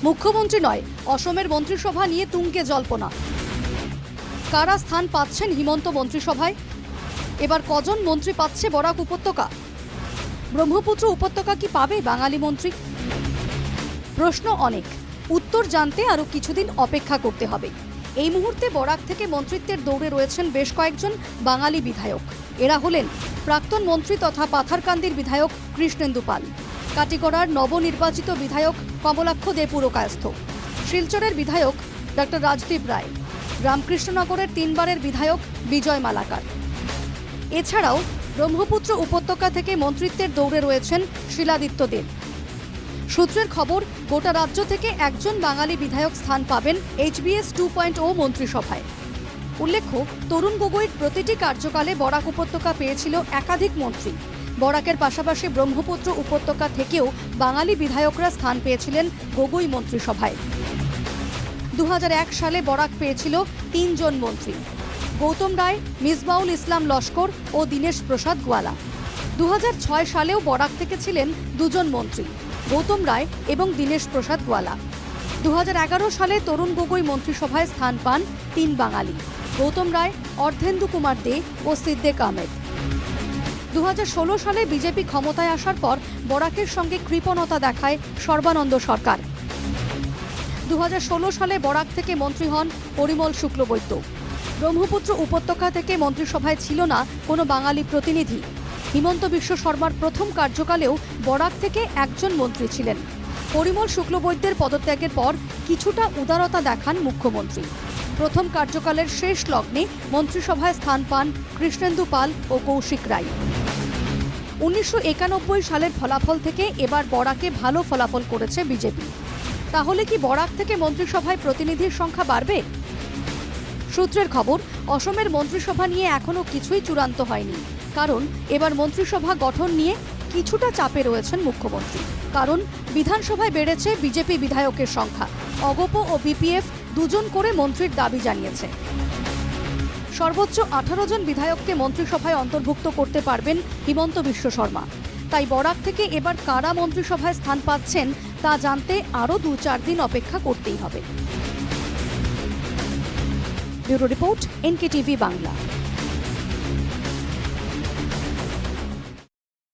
মুখ্যমন্ত্রী নয়, অসমের মন্ত্রিসভা নিয়ে তুঙ্গে জল্পনা। কারা স্থান পাচ্ছেন হিমন্ত মন্ত্রিসভায়? এবার কজন মন্ত্রী পাচ্ছে বরাক উপত্যকা? ব্রহ্মপুত্র উপত্যকা কি পাবে বাঙালি মন্ত্রী? প্রশ্ন অনেক, উত্তর জানতে আরও কিছুদিন অপেক্ষা করতে হবে। এই মুহূর্তে বরাক থেকে মন্ত্রিত্বের দৌড়ে রয়েছেন বেশ কয়েকজন বাঙালি বিধায়ক। এরা হলেন প্রাক্তন মন্ত্রী তথা পাথারকান্দির বিধায়ক কৃষ্ণেন্দু পাল, কাটিগড়ার নবনির্বাচিত বিধায়ক কমলাক্ষ দে পুরকায়স্থ, শিলচরের বিধায়ক ডক্টর রাজদীপ রায়, রামকৃষ্ণনগরের 3বারের বিধায়ক বিজয় মালাকার। এছাড়াও ব্রহ্মপুত্র উপত্যকা থেকে মন্ত্রিত্বের দৌড়ে রয়েছেন শিলাদিত্য দেব। সূত্রের খবর, গোটা রাজ্য থেকে একজন বাঙালি বিধায়ক স্থান পাবেন HBS 2.0 মন্ত্রিসভায়। উল্লেখ্য, তরুণ গগৈর প্রতিটি কার্যকালে বরাক উপত্যকা পেয়েছিল একাধিক মন্ত্রী। বরাকের পাশাপাশি ব্রহ্মপুত্র উপত্যকা থেকেও বাঙালি বিধায়করা স্থান পেয়েছিলেন গগৈ মন্ত্রিসভায়। 2001 সালে বরাক পেয়েছিল 3 জন মন্ত্রী, গৌতম রায়, মিসবাউল ইসলাম লস্কর ও দীনেশ প্রসাদ গোয়ালা। 2006 সালেও বরাক থেকে ছিলেন 2 জন মন্ত্রী, গৌতম রায় এবং দীনেশ প্রসাদ গোয়ালা। 2011 সালে তরুণ গগৈ মন্ত্রিসভায় স্থান পান 3 বাঙালি, গৌতম রায়, অর্ধেন্দু কুমার দে ও সিদ্দিক আহমেদ। 2016 সালে বিজেপি ক্ষমতায় আসার পর বরাকের সঙ্গে কৃপণতা দেখায় সর্বানন্দ সরকার। 2016 সালে বরাক থেকে মন্ত্রী হন পরিমল শুক্লবৈদ্য। ব্রহ্মপুত্র উপত্যকা থেকে মন্ত্রিসভায় ছিল না কোনো বাঙালি প্রতিনিধি। হিমন্ত বিশ্ব শর্মার প্রথম কার্যকালেও বরাক থেকে একজন মন্ত্রী ছিলেন। পরিমল শুক্লবৈদ্যের পদত্যাগের পর কিছুটা উদারতা দেখান মুখ্যমন্ত্রী। প্রথম কার্যকালের শেষ লগ্নে মন্ত্রিসভায় স্থান পান কৃষ্ণেন্দু পাল ও কৌশিক রায়। 1991 সালের ফলাফল থেকে এবার বরাকে ভালো ফলাফল করেছে বিজেপি। তাহলে কি বরাক থেকে মন্ত্রিসভায় প্রতিনিধির সংখ্যা বাড়বে? সূত্রের খবর, অসমের মন্ত্রিসভা নিয়ে এখনও কিছুই চূড়ান্ত হয়নি। কারণ এবার মন্ত্রিসভা গঠন নিয়ে কিছুটা চাপে রয়েছেন মুখ্যমন্ত্রী। কারণ বিধানসভায় বেড়েছে বিজেপি বিধায়কের সংখ্যা। অগপ ও বিপিএফ 2 জন করে মন্ত্রীর দাবি জানিয়েছে। সর্বোচ্চ 18 জন বিধায়ককে মন্ত্রিসভায় অন্তর্ভুক্ত করতে পারবেন হিমন্ত বিশ্ব শর্মা। তাই বরাক থেকে এবার কারা মন্ত্রিসভায় স্থান পাচ্ছেন তা জানতে আরও 2-4 দিন অপেক্ষা করতেই হবে। Bureau report, NKTV Bangla.